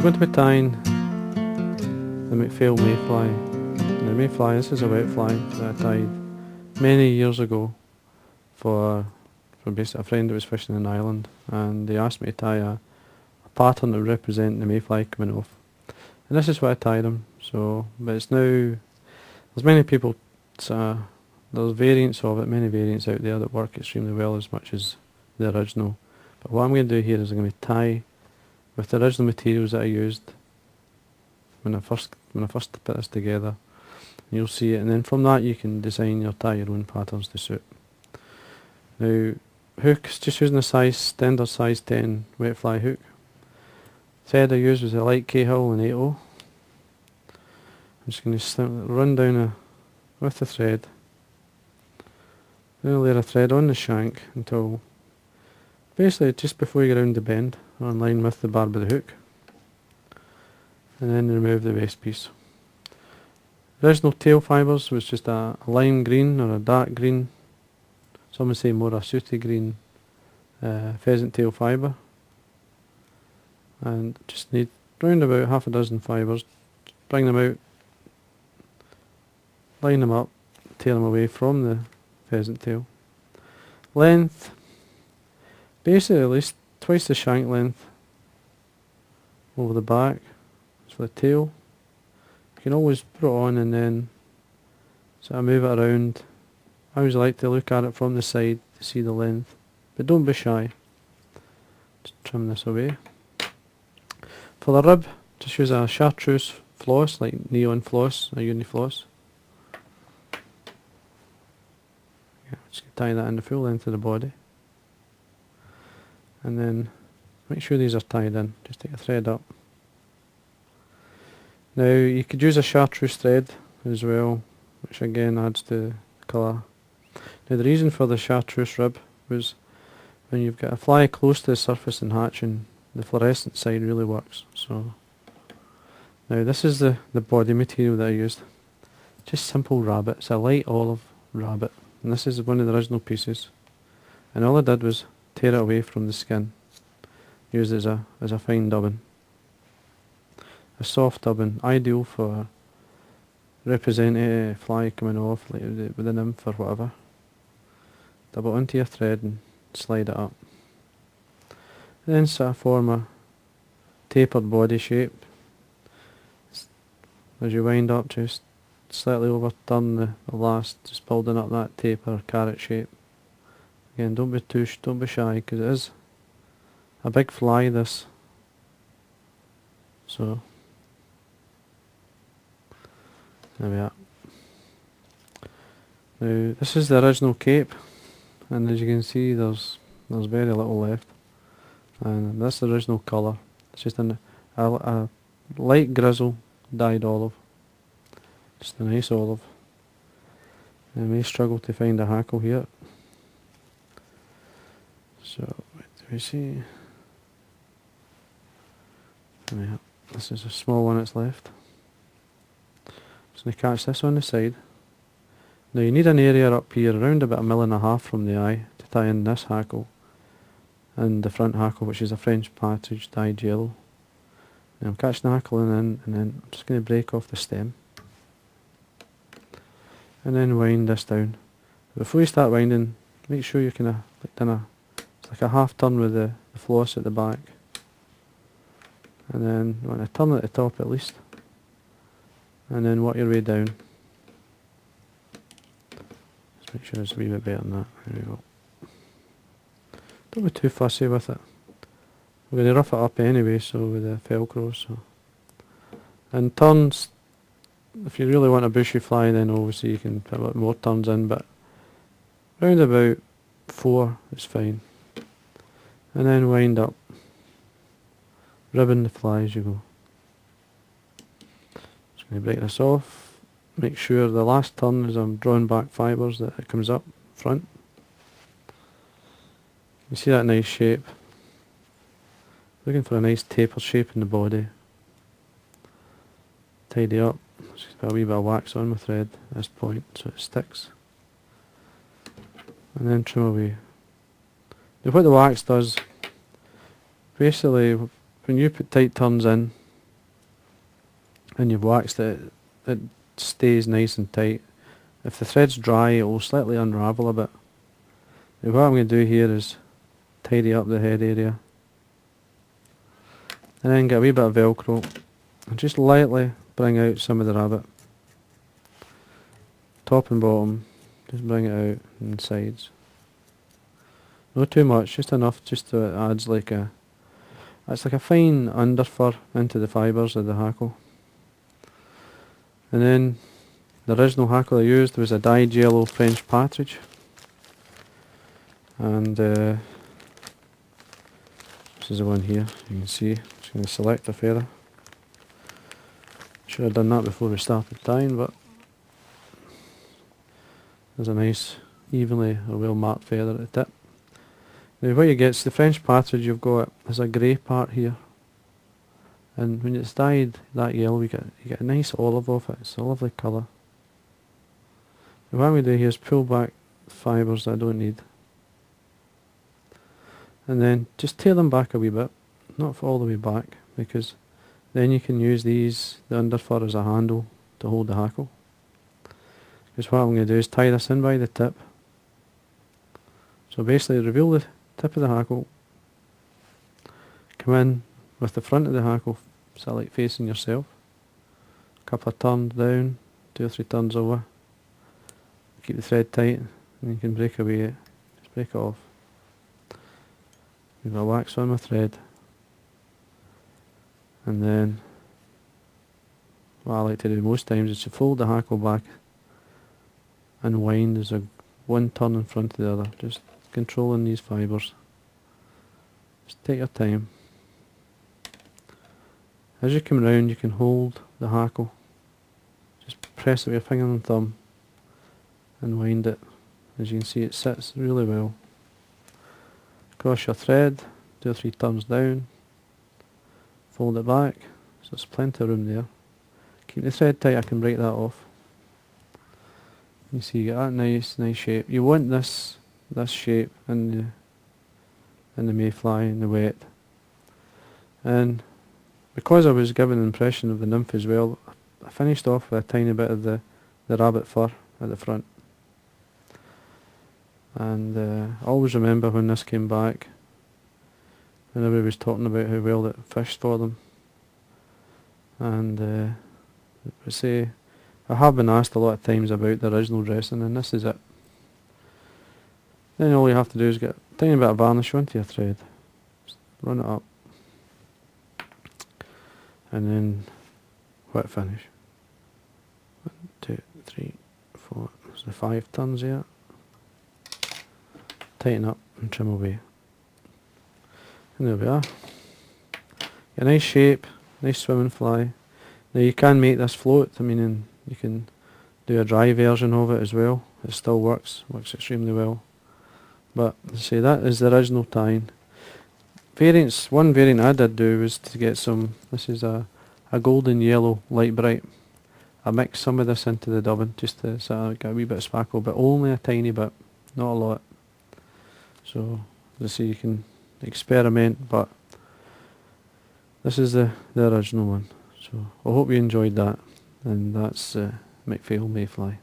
I'm going to be tying the McPhail MayFly. The MayFly, this is a wet fly that I tied many years ago for basically a friend that was fishing in Ireland, and they asked me to tie a pattern that would represent the mayfly coming off. And this is what I tied them. So, but it's now, there's many people, there's variants of it, many variants out there that work extremely well as much as the original. But what I'm going to do here is I'm going to tie with the original materials that I used when I first put this together. You'll see it, and then from that you can design your own patterns to suit. Now, hooks, just using a standard size 10 wet fly hook. Thread I used was a Lt.Cahill and 8/0. I'm just going to run down with the thread. Then I'll layer a thread on the shank until basically just before you get around the bend, or in line with the barb of the hook. And then remove the waste piece. The original tail fibres was just a lime green or a dark green, some would say more a sooty green pheasant tail fibre. And just need round about half a dozen fibres, bring them out, line them up, tear them away from the pheasant tail. Length, basically at least twice the shank length over the back. As for the tail, you can always put it on and then sort of move it around. I always like to look at it from the side to see the length, but don't be shy. Just trim this away. For the rib, just use a Chartreuse Floss, like neon floss, a uni floss. Yeah, just tie that in the full length of the body. And then make sure these are tied in. Just take a thread up. Now you could use a chartreuse thread as well, which again adds to the colour. Now the reason for the chartreuse rib was when you've got a fly close to the surface and hatching, the fluorescent side really works. So now this is the body material that I used. Just simple rabbit. It's a light olive rabbit, and this is one of the original pieces. And all I did was tear it away from the skin. Used it as a fine dubbing. A soft dubbing, ideal for representing a fly coming off, like with a nymph or whatever. Double into your thread and slide it up. And then sort of form a tapered body shape. As you wind up, just slightly overturn the last, just building up that taper carrot shape. Again, don't be shy, because it is a big fly, this. So there we are. Now this is the original cape, and as you can see there's very little left, and that's the original colour. It's just a light grizzle dyed olive, just a nice olive. I may struggle to find a hackle here, so do we see? Yeah, this is a small one that's left. Just going to catch this on the side. Now you need an area up here around about 1.5 mils from the eye to tie in this hackle and the front hackle, which is a French Partridge dyed yellow. Now I'm catching the hackle and then I'm just going to break off the stem and then wind this down. Before you start winding, make sure you kind of it's like a half turn with the floss at the back, and then you want to turn at the top at least, and then work your way down. Just make sure it's a wee bit better than that. There we go. Don't be too fussy with it. We're going to rough it up anyway, so with the Velcro. So, and turns, if you really want a bushy fly, then obviously you can put a bit more turns in, but round about 4 is fine. And then wind up, ribbon the fly as you go. Just going to break this off. Make sure the last turn as I'm drawing back fibres that it comes up front. You see that nice shape. Looking for a nice tapered shape in the body. Tidy up. Just put a wee bit of wax on my thread at this point so it sticks. And then trim away. Now what the wax does, basically when you put tight turns in, and you've waxed it, it stays nice and tight. If the thread's dry, it will slightly unravel a bit. Now what I'm going to do here is tidy up the head area, and then get a wee bit of Velcro and just lightly bring out some of the rabbit. Top and bottom, just bring it out and sides. Not too much, just enough just so it adds like a, it's like a fine underfur into the fibres of the hackle. And then the original hackle I used was a dyed yellow French Partridge. And this is the one here, you can see. Just going to select a feather. Should have done that before we started tying, but there's a nice evenly or well marked feather at the tip. Now what you get is the French Partridge, you've got, there's a grey part here, and when it's dyed that yellow you get a nice olive off it. It's a lovely colour. Now what I'm going to do here is pull back fibres that I don't need, and then just tail them back a wee bit, not all the way back, because then you can use these, the underfur, as a handle to hold the hackle. Because what I'm going to do is tie this in by the tip. So basically reveal the tip of the hackle, come in with the front of the hackle sort of like facing yourself, a couple of turns down, 2 or 3 turns over, keep the thread tight, and you can break away, just break it off. You've got wax on with thread, and then what I like to do most times is to fold the hackle back and wind as a one turn in front of the other, just controlling these fibres. Just take your time. As you come round you can hold the hackle, just press it with your finger and thumb and wind it. As you can see, it sits really well. Cross your thread, 2 or 3 turns down, fold it back, so there's plenty of room there. Keep the thread tight, I can break that off. You see, you get that nice shape. You want this shape in the mayfly, in the wet. And because I was given an impression of the nymph as well, I finished off with a tiny bit of the rabbit fur at the front. And I always remember when this came back, and everybody was talking about how well it fished for them. And I have been asked a lot of times about the original dressing, and this is it. Then all you have to do is get a tiny bit of varnish onto your thread, just run it up, and then wet finish. 1, 2, 3, 4, there's the 5 turns here. Tighten up and trim away. And there we are. A nice shape, nice swimming fly. Now you can make this float, I mean, and you can do a dry version of it as well. It still works extremely well. But as I say, that is the original tying. Variants, one variant I did do was to get some, this is a golden yellow light bright. I mixed some of this into the dubbing just to sort of get a wee bit of sparkle, but only a tiny bit, not a lot. So as I say, you can experiment, but this is the original one. So I hope you enjoyed that, and that's McPhail MayFly.